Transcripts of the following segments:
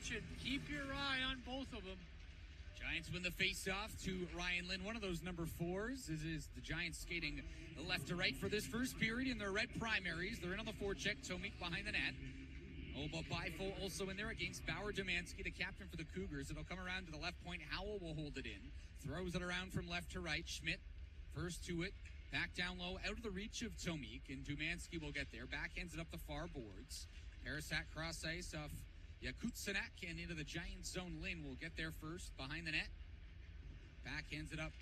watching. Keep your eye on both of them. Giants win the face-off to Ryan Lynn. One of those number 4s is the Giants skating left to right for this first period in their red primaries. They're in on the forecheck. Tomik behind the net. Oba Bifo also in there against Bauer Domanski, the captain for the Cougars. It'll come around to the left point. Howell will hold it in. Throws it around from left to right. Schmidt first to it. Back down low, out of the reach of Tomik, and Domanski will get there. Backhands it up the far boards. Parasak cross ice off Yakutsanak and into the Giants zone. Lynn will get there first, behind the net. Backhands it up.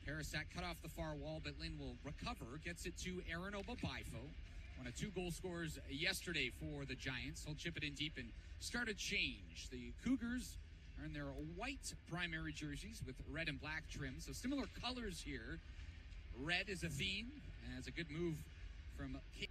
Parasak cut off the far wall, but Lynn will recover. Gets it to Aaron Obabifo. One of 2 goal scorers yesterday for the Giants. He'll chip it in deep and start a change. The Cougars are in their white primary jerseys with red and black trim. So similar colors here. Red is a theme, and it's a good move from King.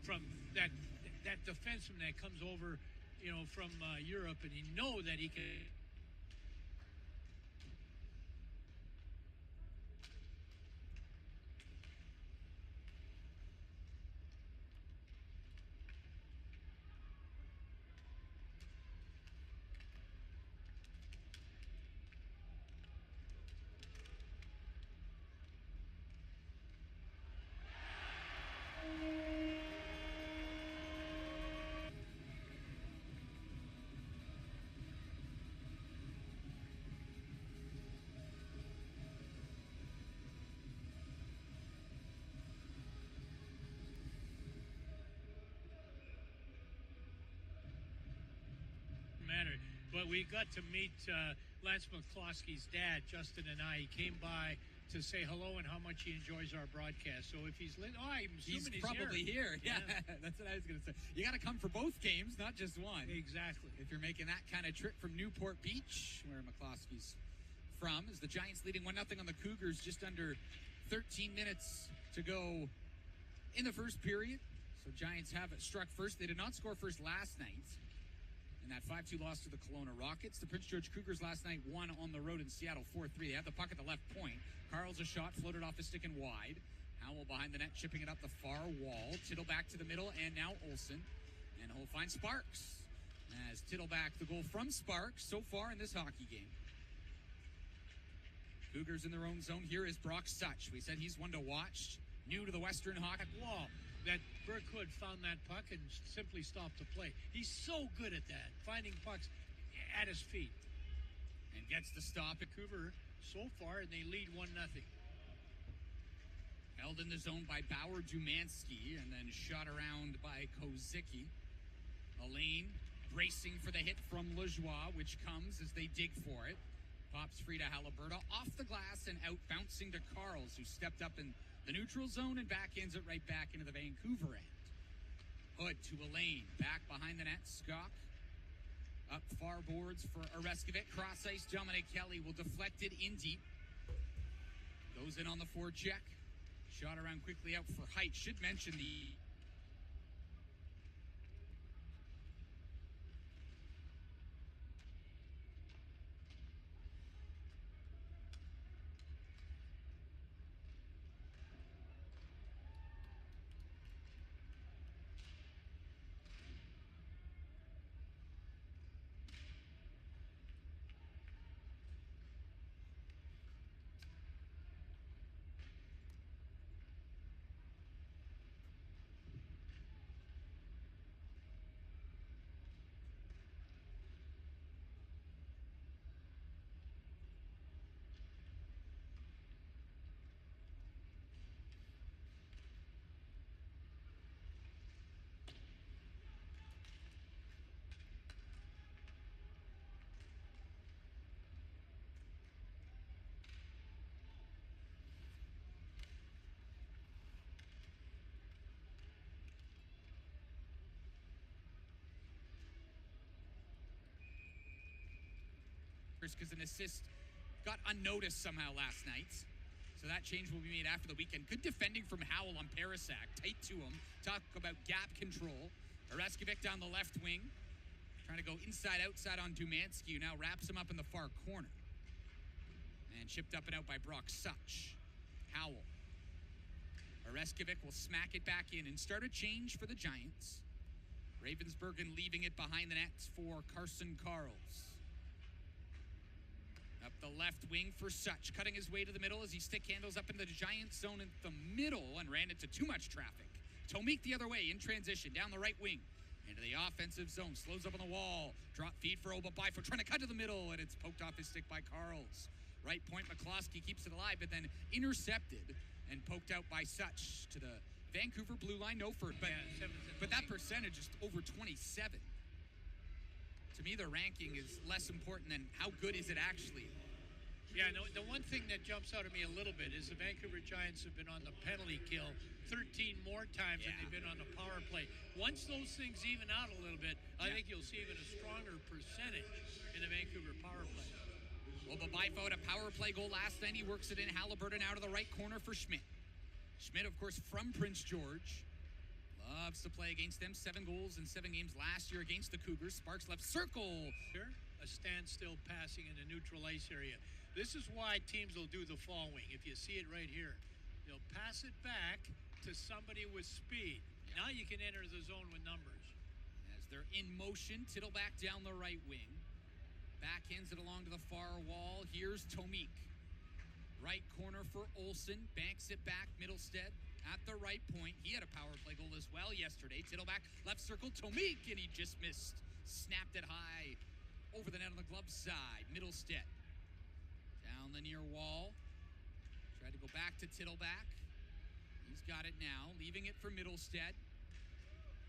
From that defenseman that comes over, from Europe, and you know that he can. Matter, but we got to meet Lance McCloskey's dad, Justin, and I. He came by to say hello and how much he enjoys our broadcast. So if he's I'm assuming he's probably here. Yeah, that's what I was going to say. You got to come for both games, not just one. Exactly. If you're making that kind of trip from Newport Beach, where McCloskey's from, is the Giants leading 1-0 on the Cougars. Just under 13 minutes to go in the first period. So Giants have it struck first. They did not score first last night in that 5-2 loss to the Kelowna Rockets. The Prince George Cougars last night won on the road in Seattle 4-3. They had the puck at the left point. Carels a shot, floated off his stick and wide. Howell behind the net, chipping it up the far wall. Tittle back to the middle, and now Olsen. And he'll find Sparks. As Tittle back, the goal from Sparks so far in this hockey game. Cougars in their own zone. Here is Brock Such. We said he's one to watch. New to the Western Hockey Wall. That Burke Hood found that puck and simply stopped the play. He's so good at that, finding pucks at his feet. And gets the stop at Vancouver so far, and they lead 1-0. Held in the zone by Bauer Domanski, and then shot around by Kozicki. Elaine bracing for the hit from Lajoie, which comes as they dig for it. Pops free to Haliburton, off the glass and out, bouncing to Carls, who stepped up in the neutral zone and backhands it right back into the Vancouver end. Hood to Elaine, back behind the net. Skok up far boards for Oreskovic. Cross ice, Dominic Kelly will deflect it in deep. Goes in on the forecheck. Shot around quickly out for height. Should mention the because an assist got unnoticed somehow last night. So that change will be made after the weekend. Good defending from Howell on Parasak. Tight to him. Talk about gap control. Oreskovic down the left wing. Trying to go inside, outside on Dumansky, who now wraps him up in the far corner. And chipped up and out by Brock Such. Howell. Oreskovic will smack it back in and start a change for the Giants. Ravensburgen leaving it behind the nets for Carson Carels. Up the left wing for Such, cutting his way to the middle as he stick handles up into the Giants zone in the middle and ran into too much traffic. Tomic the other way in transition, down the right wing. Into the offensive zone, slows up on the wall. Drop feed for Obabifo, trying to cut to the middle, and it's poked off his stick by Carls. Right point, McCloskey keeps it alive, but then intercepted and poked out by Such to the Vancouver blue line, no first. But that percentage is over 27. To me, the ranking is less important than how good is it actually. Yeah, no, the one thing that jumps out at me a little bit is the Vancouver Giants have been on the penalty kill 13 more times than they've been on the power play. Once those things even out a little bit, I think you'll see even a stronger percentage in the Vancouver power play. Obabifo had a power play goal last night. He works it in. Halliburton out of the right corner for Schmidt. Schmidt, of course, from Prince George. Loves to play against them. 7 goals in 7 games last year against the Cougars. Sparks left circle. Here, a standstill passing in the neutral ice area. This is why teams will do the following. If you see it right here, they'll pass it back to somebody with speed. Now you can enter the zone with numbers. As they're in motion, Tittleback down the right wing. Backhands it along to the far wall. Here's Tomic. Right corner for Olsen. Banks it back. Middlestead at the right point. He had a power play goal as well yesterday. Tittleback, left circle, Tomic, and he just missed. Snapped it high over the net on the glove side. Middlestead down the near wall. Tried to go back to Tittleback. He's got it now, leaving it for Middlestead.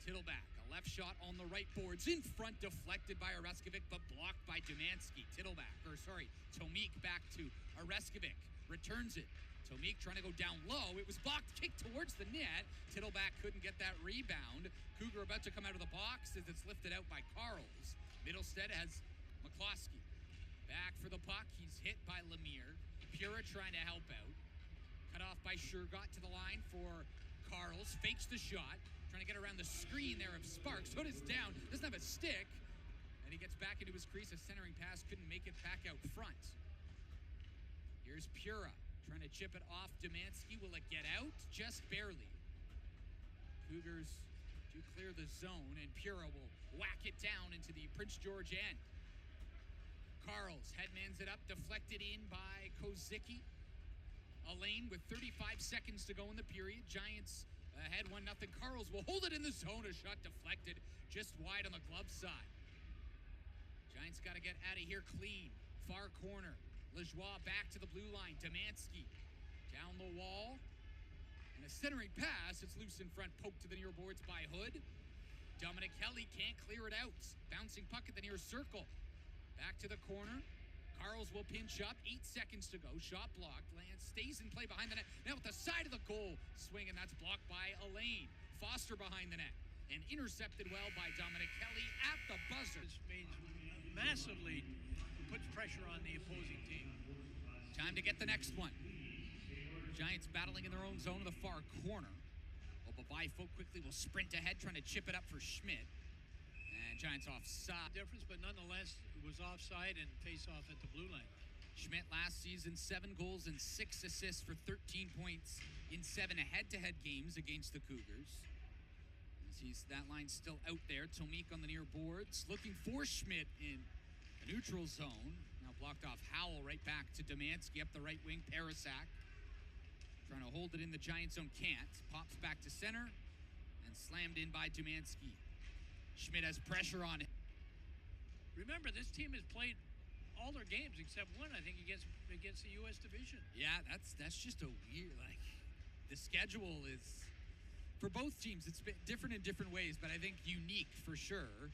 Tittleback, a left shot on the right boards. In front, deflected by Oreskovic, but blocked by Dumansky. Tomic back to Oreskovic. Returns it. Tomic trying to go down low. It was blocked, kicked towards the net. Tittleback couldn't get that rebound. Cougar about to come out of the box as it's lifted out by Carls. Middlestead has McCloskey. Back for the puck. He's hit by Lemire. Pura trying to help out. Cut off by Shergott to the line for Carls. Fakes the shot. Trying to get around the screen there of Sparks. Hood is down. Doesn't have a stick. And he gets back into his crease. A centering pass couldn't make it back out front. Here's Pura. Trying to chip it off Dumansky. Will it get out? Just barely. Cougars do clear the zone, and Pura will whack it down into the Prince George end. Carls headmans it up, deflected in by Kozicki. Alain with 35 seconds to go in the period. Giants ahead 1-0. Carls will hold it in the zone. A shot deflected just wide on the glove side. Giants got to get out of here clean. Far corner. Lajoie back to the blue line. Dumansky down the wall. And a centering pass. It's loose in front. Poked to the near boards by Hood. Dominic Kelly can't clear it out. Bouncing puck at the near circle. Back to the corner. Carls will pinch up. 8 seconds to go. Shot blocked. Lance stays in play behind the net. Now with the side of the goal swing, and that's blocked by Alain. Foster behind the net. And intercepted well by Dominic Kelly at the buzzer. This means massively puts pressure on the opposing team. Time to get the next one. Giants battling in their own zone in the far corner. Obabifo quickly will sprint ahead, trying to chip it up for Schmidt. And Giants offside. Difference, but nonetheless, it was offside and face off at the blue line. Schmidt last season, 7 goals and 6 assists for 13 points in 7 head-to-head games against the Cougars. That line's still out there. Tomic on the near boards, looking for Schmidt in a neutral zone. Now blocked off Howell, right back to Dumansky up the right wing. Parasak trying to hold it in the Giant zone, can't. Pops back to center and slammed in by Dumansky. Schmidt has pressure on it. Remember, this team has played all their games except one, I think, against the U.S. division. Yeah, that's just a weird, the schedule is, for both teams, it's been different in different ways, but I think unique for sure.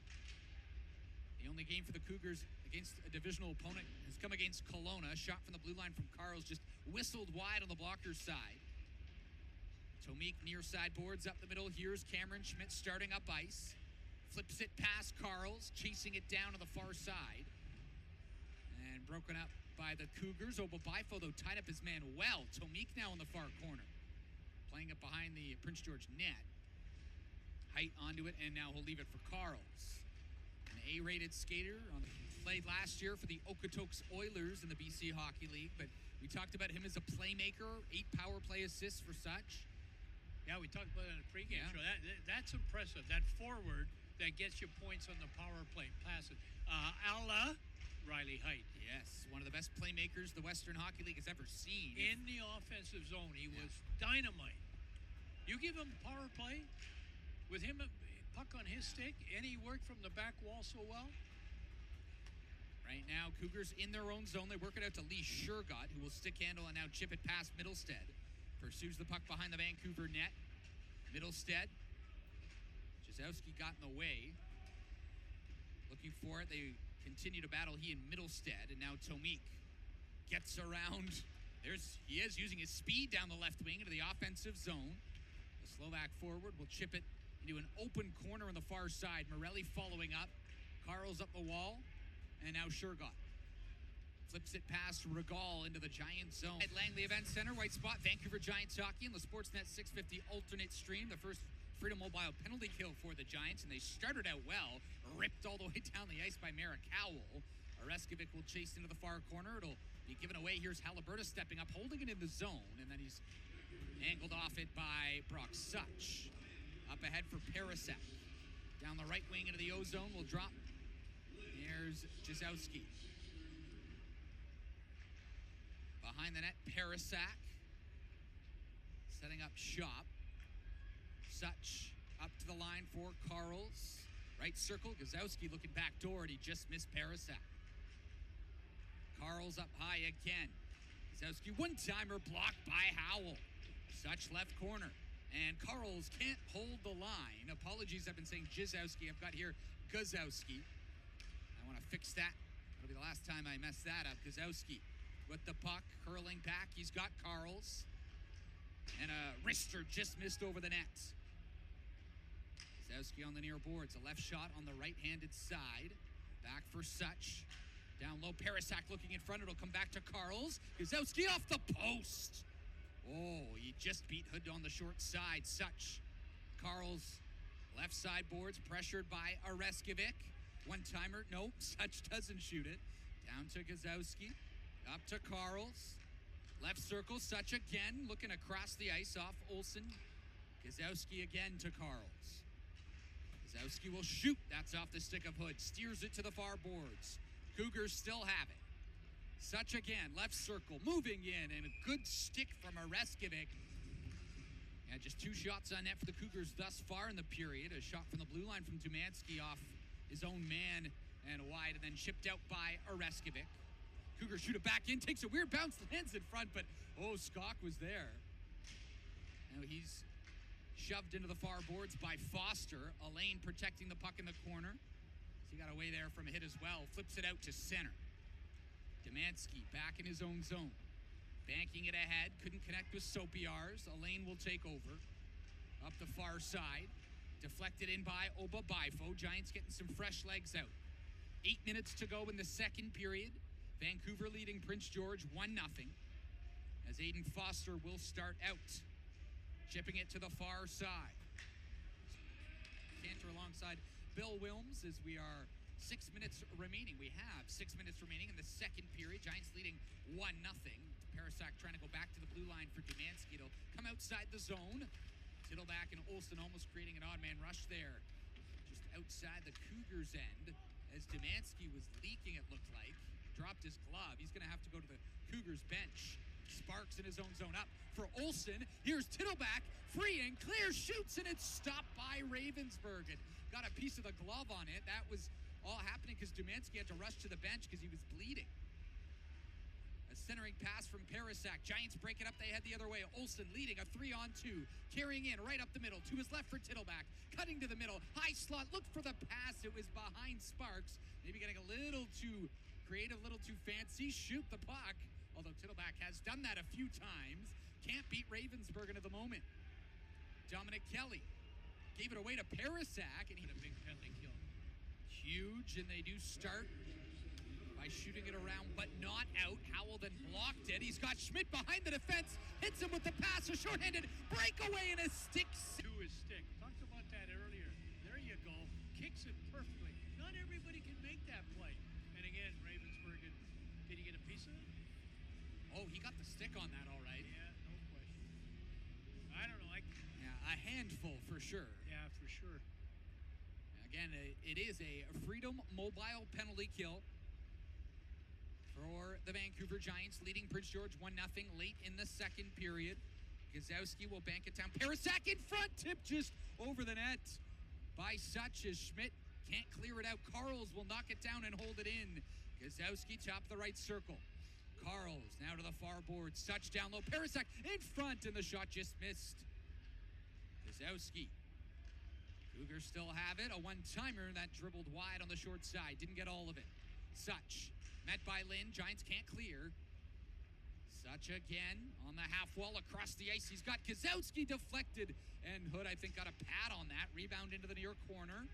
The only game for the Cougars against a divisional opponent has come against Kelowna. Shot from the blue line from Carls, just whistled wide on the blocker's side. Tomic near side boards up the middle. Here's Cameron Schmidt starting up ice. Flips it past Carls, chasing it down to the far side. And and broken up by the Cougars. Obabifo, though, tied up his man well. Tomik now in the far corner, playing it behind the Prince George net. Height onto it, and now he'll leave it for Carels. An A-rated skater played last year for the Okotoks Oilers in the BC Hockey League, but we talked about him as a playmaker, 8 power play assists for such. Yeah, we talked about it in the pregame show. That's impressive. That forward that gets you points on the power play passes. Riley Height. Yes, one of the best playmakers the Western Hockey League has ever seen. In the offensive zone, he was dynamite. You give him power play with him, puck on his stick, and he worked from the back wall so well. Right now, Cougars in their own zone. They work it out to Lee Shergott, who will stick handle and now chip it past Middlestead. Pursues the puck behind the Vancouver net. Middlestead. Jazowski got in the way. Looking for it. They continue to battle, he and Middlestead. And now Tomik gets around. He is using his speed down the left wing into the offensive zone. The Slovak forward will chip it into an open corner on the far side. Morelli following up. Carels up the wall. And now Shergott flips it past Regal into the Giants zone. At Langley Event Center, white spot, Vancouver Giants hockey and the Sportsnet 650 alternate stream. The first Freedom Mobile penalty kill for the Giants, and they started out well. Ripped all the way down the ice by Marikowal. Oreskovic will chase into the far corner. It'll be given away. Here's Haliburta stepping up, holding it in the zone, and then he's angled off it by Brock Such. Up ahead for Parasak. Down the right wing into the O-zone will drop. Here's Jazowski. Behind the net, Parasak. Setting up shop. Such up to the line for Carels. Right circle, Gazowski looking back door, and he just missed Parasak. Carels up high again. Gazowski one-timer blocked by Howell. Such left corner. And Carels can't hold the line. Apologies, I've been saying Jazowski. I've got here Gazowski. I want to fix that. It'll be the last time I mess that up. Gazowski with the puck, curling back. He's got Carels. And a wrister just missed over the net. Gazowski on the near boards. A left shot on the right-handed side. Back for Such. Down low, Parasak looking in front. It'll come back to Carels. Gazowski off the post. Oh, he just beat Hood on the short side. Such. Carels left side boards, pressured by Oreskovic. One-timer. Nope, Such doesn't shoot it. Down to Gazowski. Up to Carels. Left circle, Such again, looking across the ice off Olsen. Gazowski again to Carels. Gazowski will shoot. That's off the stick of Hood. Steers it to the far boards. Cougars still have it. Such again, left circle, moving in, and a good stick from Oreskovic. Yeah, just 2 shots on net for the Cougars thus far in the period. A shot from the blue line from Dumansky off his own man and wide, and then chipped out by Oreskovic. Cougars shoot it back in, takes a weird bounce, lands in front, but Skok was there. Now he's shoved into the far boards by Foster. Alain protecting the puck in the corner. So he got away there from a hit as well. Flips it out to center. Dumansky back in his own zone. Banking it ahead. Couldn't connect with Sopiars. Alain will take over. Up the far side. Deflected in by Obabifo. Giants getting some fresh legs out. 8 minutes to go in the second period. Vancouver leading Prince George 1-0. As Aiden Foster will start out. Chipping it to the far side. Cantor alongside Bill Wilms as we are 6 minutes remaining. We have 6 minutes remaining in the second period. Giants leading 1-0. Parasak trying to go back to the blue line for Dumansky. It'll come outside the zone. Tittleback and Olsen almost creating an odd man rush there. Just outside the Cougars end as Dumansky was leaking, it looked like. Dropped his glove. He's going to have to go to the Cougars bench. Sparks in his own zone up for Olsen. Here's Tittleback, free and clear, shoots, and it's stopped by Ravensburg. And got a piece of the glove on it. That was all happening because Dumansky had to rush to the bench because he was bleeding. A centering pass from Parasak. Giants break it up. They head the other way. Olsen leading a 3-on-2. Carrying in right up the middle. To his left for Tittleback. Cutting to the middle. High slot. Looked for the pass. It was behind Sparks. Maybe getting a little too creative, a little too fancy. Shoot the puck. Although Tittleback has done that a few times. Can't beat Ravensburg at the moment. Dominic Kelly gave it away to Parasak. And he had a big penalty kill. Huge. And they do start by shooting it around, but not out. Howell then blocked it. He's got Schmidt behind the defense. Hits him with the pass. A shorthanded breakaway and a stick. To his stick. Talked about that earlier. There you go. Kicks it perfectly. Not everybody can make that play. And again, Ravensburg, did he get a piece of it? Oh, he got the stick on that all right. Yeah, no question. I don't know. Yeah, a handful for sure. Yeah, for sure. Again, it is a Freedom Mobile penalty kill for the Vancouver Giants, leading Prince George 1-0 late in the second period. Gazowski will bank it down. Parasak in front, tip just over the net by Such as Schmidt can't clear it out. Carels will knock it down and hold it in. Gazowski top the right circle. Carels now to the far board. Such down low. Parasak in front, and the shot just missed. Gazowski. Cougars still have it. A one-timer that dribbled wide on the short side. Didn't get all of it. Such. Met by Lynn. Giants can't clear. Such again on the half wall across the ice. He's got Gazowski deflected. And Hood, I think, got a pad on that. Rebound into the near corner.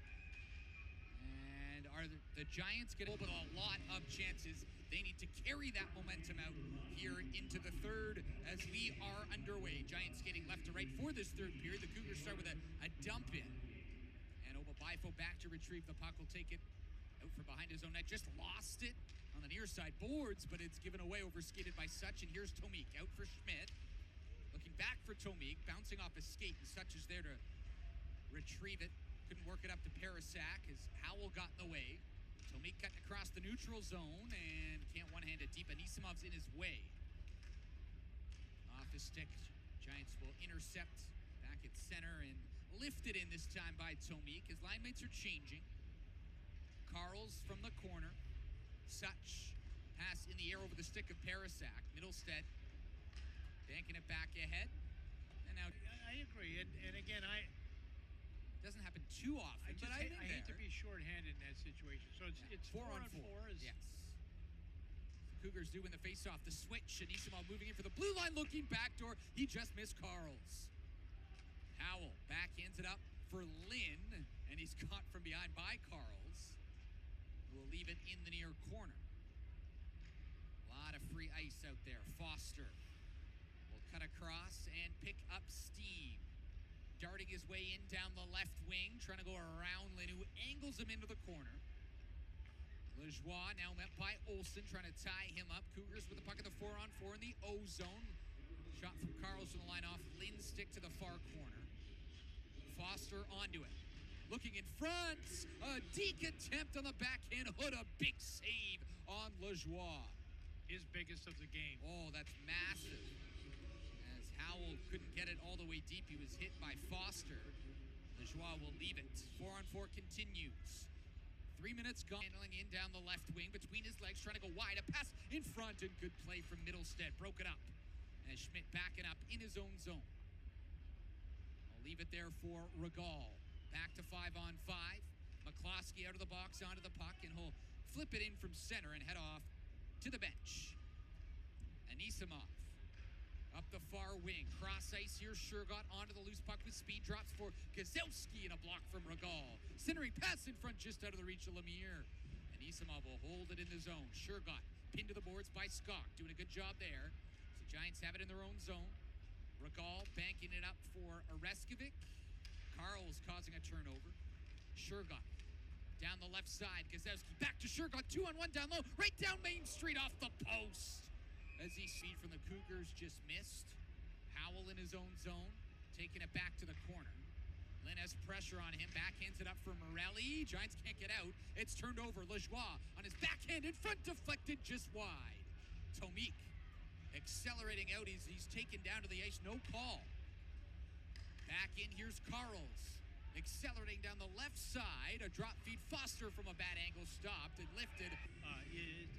And are the Giants getting a lot of chances? They need to carry that momentum out here into the third as we are underway. Giants skating left to right for this third period. The Cougars start with a dump in. Bifo back to retrieve the puck. Will take it out from behind his own net. Just lost it on the near side boards, but it's given away, overskated by Such. And here's Tomik out for Schmidt. Looking back for Tomik, bouncing off his skate, and Such is there to retrieve it. Couldn't work it up to Parasak as Howell got in the way. Tomik cutting across the neutral zone and can't one-hand it deep. Anisimov's in his way. Off his stick, Giants will intercept back at center and lifted in this time by Tomik. His line mates are changing. Carels from the corner. Such. Pass in the air over the stick of Parasak. Middlestead banking it back ahead. And now I agree. And again, doesn't happen too often. I hate to be shorthanded in that situation. So it's 4-on-4. Yes. The Cougars do win the faceoff. The switch. Anisimov moving in for the blue line, looking backdoor. He just missed Carels. Howell backhands it up for Lynn, and he's caught from behind by Carels, who will leave it in the near corner. A lot of free ice out there. Foster will cut across and pick up Steve. Darting his way in down the left wing, trying to go around Lynn, who angles him into the corner. Lajoie now met by Olsen, trying to tie him up. Cougars with the puck at the 4-on-4 in the O zone. Shot from Carels from the line off. Lynn stick to the far corner. Foster onto it. Looking in front. A deke attempt on the backhand. Hood, a big save on Lajoie. His biggest of the game. Oh, that's massive. As Howell couldn't get it all the way deep, he was hit by Foster. Lajoie will leave it. 4-on-4 continues. 3 minutes gone. Handling in down the left wing between his legs, trying to go wide. A pass in front, and good play from Middlestead. Broke it up. And Schmidt backing up in his own zone. Leave it there for Regal. Back to 5-on-5. McCloskey out of the box onto the puck, and he'll flip it in from center and head off to the bench. Anisimov up the far wing. Cross ice here. Shergott onto the loose puck with speed. Drops for Gazowski, and a block from Regal. Centering pass in front just out of the reach of Lemire. Anisimov will hold it in the zone. Shergott pinned to the boards by Skok. Doing a good job there. So Giants have it in their own zone. Regal banking it up for Oreskovic. Carels causing a turnover. Shergott down the left side. Gazowski back to Shergott. 2-on-1 down low. Right down Main Street off the post. As he speed from the Cougars just missed. Howell in his own zone. Taking it back to the corner. Lynn has pressure on him. Backhands it up for Morelli. Giants can't get out. It's turned over. Lajoie on his backhand in front. Deflected just wide. Tomik accelerating out. He's taken down to the ice. No call. Back in. Here's Carels. Accelerating down the left side. A drop feed. Foster from a bad angle stopped and lifted.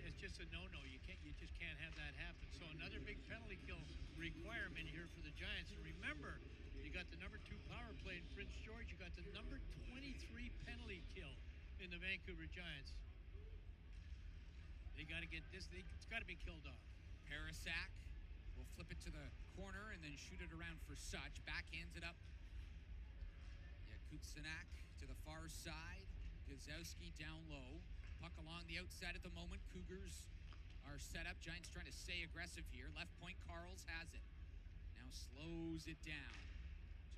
It's just a no-no. You just can't have that happen. So another big penalty kill requirement here for the Giants. And remember, you got the number 2 power play in Prince George. You got the number 23 penalty kill in the Vancouver Giants. They got to get this. It's got to be killed off. Parasak will flip it to the corner and then shoot it around for Such. Backhands it up. Kutsanak to the far side. Gazowski down low. Puck along the outside at the moment. Cougars are set up. Giants trying to stay aggressive here. Left point, Carels has it. Now slows it down.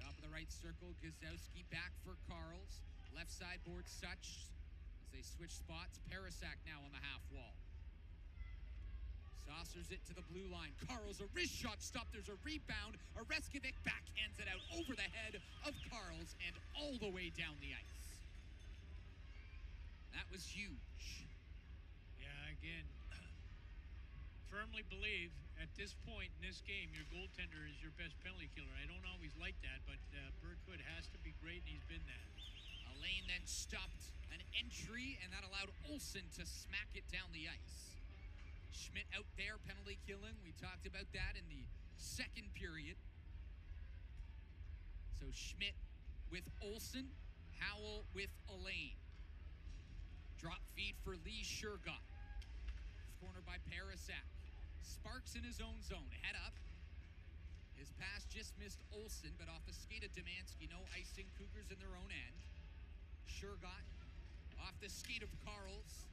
Top of the right circle, Gazowski back for Carels. Left side board, Such as they switch spots. Parasak now on the half wall. Saucers it to the blue line. Carels, a wrist shot stop. There's a rebound. Oreskovic backhands it out over the head of Carels and all the way down the ice. That was huge. Yeah, again, firmly believe at this point in this game, your goaltender is your best penalty killer. I don't always like that, but Burkhood has to be great, and he's been that. Alain then stopped an entry, and that allowed Olsen to smack it down the ice. Schmidt out there, penalty killing. We talked about that in the second period. So Schmidt with Olsen, Howell with Alain. Drop feed for Lee Shergott. Corner by Parasak. Sparks in his own zone. Head up. His pass just missed Olsen, but off the skate of Demansky. No icing. Cougars in their own end. Shergott off the skate of Carels.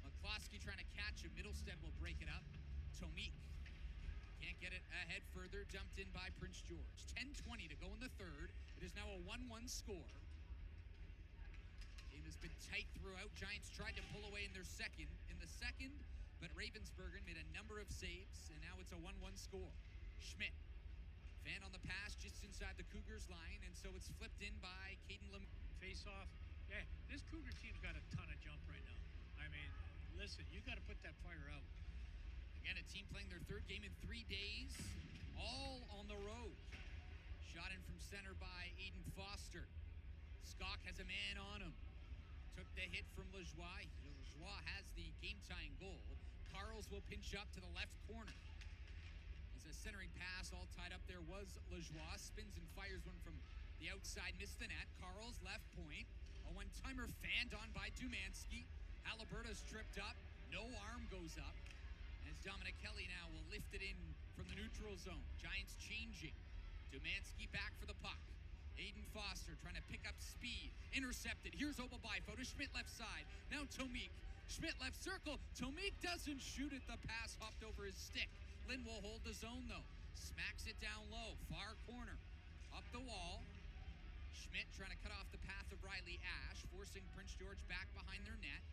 McCloskey trying to catch him. Middlestead will break it up. Tomik can't get it ahead further. Dumped in by Prince George. 10:20 to go in the third. It is now a 1-1 score. Game has been tight throughout. Giants tried to pull away in the second, but Ravensburgen made a number of saves, and now it's a 1-1 score. Schmidt, fan on the pass just inside the Cougars line, and so it's flipped in by Caden Lim. Face off. Yeah, this Cougar team's got a ton of jump right now. I mean, listen, you got to put that fire out. Again, a team playing their third game in 3 days, all on the road. Shot in from center by Aiden Foster. Skok has a man on him. Took the hit from Lajoie. Lajoie has the game-tying goal. Carels will pinch up to the left corner. As a centering pass all tied up there was Lajoie. Spins and fires one from the outside. Missed the net. Carels left point. A one-timer fanned on by Dumansky. Haliburta's tripped up. No arm goes up. As Dominic Kelly now will lift it in from the neutral zone. Giants changing. Dumansky back for the puck. Aiden Foster trying to pick up speed. Intercepted. Here's Obabifo to Schmidt left side. Now Tomik. Schmidt left circle. Tomik doesn't shoot it. The pass hopped over his stick. Lynn will hold the zone though. Smacks it down low. Far corner. Up the wall. Schmidt trying to cut off the path of Riley Ash. Forcing Prince George back behind their net.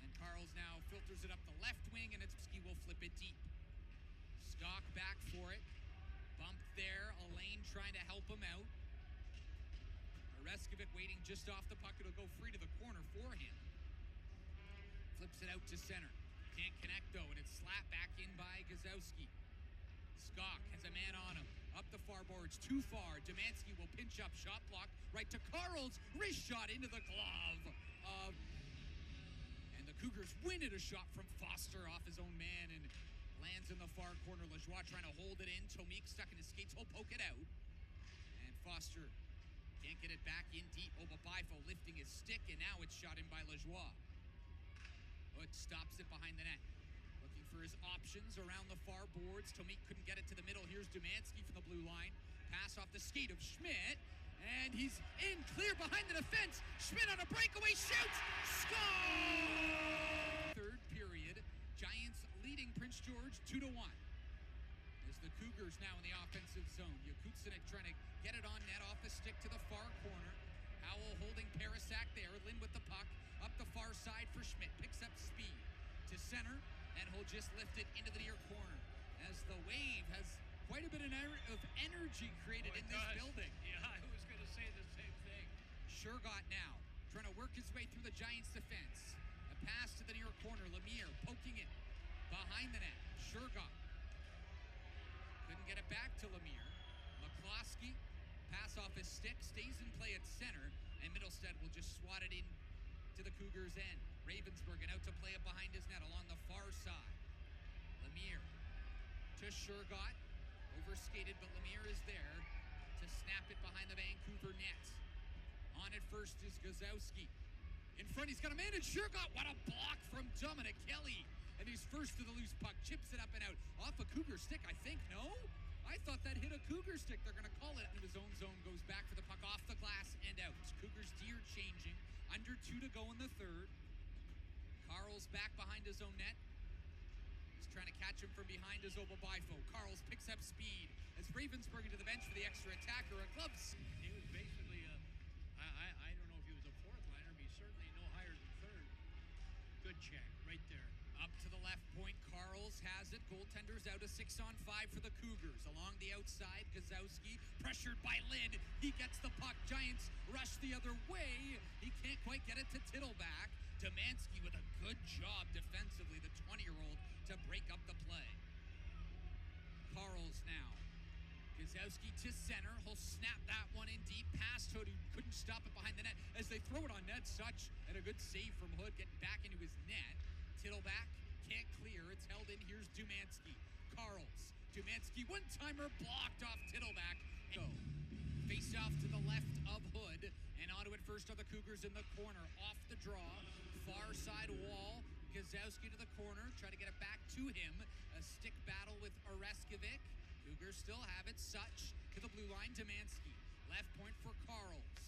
And Carels now filters it up the left wing, and Ski will flip it deep. Skok back for it. Bumped there. Alain trying to help him out. Oreskovic waiting just off the puck. It'll go free to the corner for him. Flips it out to center. Can't connect though, and it's slapped back in by Gazowski. Skok has a man on him. Up the far boards, too far. Demansky will pinch up, shot block. Right to Carels. Wrist shot into the glove of... And the Cougars win it. A shot from Foster off his own man and lands in the far corner. Lajoie trying to hold it in. Tomik stuck in his skates. He'll poke it out. And Foster can't get it back in deep. Obabifo lifting his stick, and now it's shot in by Lajoie. Hood stops it behind the net. Looking for his options around the far boards. Tomik couldn't get it to the middle. Here's Dumansky from the blue line. Pass off the skate of Schmidt, and he's in clear behind the defense. Schmidt on a breakaway, shoots! Score! Third period, Giants leading Prince George 2-1. As the Cougars now in the offensive zone. Yakutsanik trying to get it on net off the stick to the far corner. Howell holding Parasak there. Lynn with the puck. Up the far side for Schmidt. Picks up speed to center. And he'll just lift it into the near corner. As the wave has quite a bit of energy created in this building. Yeah, I was going to say the same thing. Shergott now trying to work his way through the Giants' defense. A pass to the near corner. Lemire poking it behind the net. Shergott couldn't get it back to Lemire. McCloskey, pass off his stick, stays in play at center, and Middlestead will just swat it in to the Cougars' end. Ravensburgen out to play it behind his net along the far side. Lemire to Shergott, overskated, but Lemire is there to snap it behind the Vancouver net. On it first is Gazowski. In front, he's got a man in Shergott. What a block from Dominic Kelly. And he's first to the loose puck, chips it up and out. Off a Cougar stick, I think, no? I thought that hit a Cougar stick. They're going to call it. Into his own zone, goes back for the puck off the glass and out. Cougars' D are changing. Under 2 to go in the third. Carels back behind his own net. He's trying to catch him from behind his Oval Bifo. Carels picks up speed as Ravensburg into the bench for the extra attacker. A gloves. He was basically I don't know if he was a fourth liner, but he's certainly no higher than third. Good check right there. Up to the left point, Carels has it. Goaltender's out, a 6-on-5 for the Cougars. Along the outside, Gazowski pressured by Lynn. He gets the puck. Giants rush the other way. He can't quite get it to Tittleback. Demansky with a good job defensively, the 20-year-old, to break up the play. Carels now. Gazowski to center. He'll snap that one in deep. Pass Hood, who couldn't stop it behind the net as they throw it on net. Such and a good save from Hood, getting back into his net. Tittleback can't clear. It's held in. Here's Dumansky. Carels. Dumansky, one-timer blocked off Tittleback. Go. Face off to the left of Hood. And onto it first are the Cougars in the corner. Off the draw. Far side wall. Gazowski to the corner. Try to get it back to him. A stick battle with Oreskovic. Cougars still have it. Such to the blue line. Dumansky. Left point for Carels.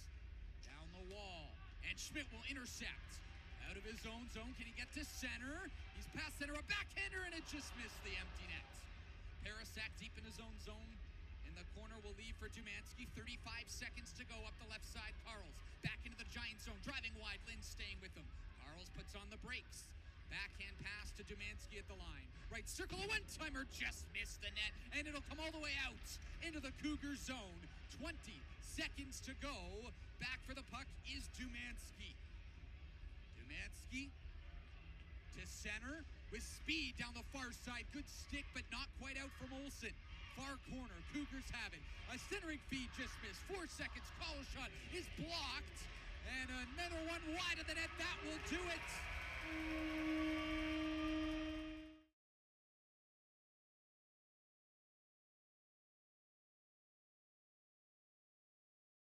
Down the wall. And Schmidt will intercept. Out of his own zone. Can he get to center? He's past center. A backhander, and it just missed the empty net. Parasak deep in his own zone. In the corner will leave for Dumansky. 35 seconds to go up the left side. Carels back into the Giant zone. Driving wide. Lynn staying with him. Carels puts on the brakes. Backhand pass to Dumansky at the line. Right circle. A one-timer just missed the net. And it'll come all the way out into the Cougar zone. 20 seconds to go. Back for the puck is Dumansky. Dumansky to center with speed down the far side. Good stick, but not quite out from Olsen. Far corner, Cougars have it. A centering feed just missed. 4 seconds, collar shot is blocked. And another one wide of the net. That will do it.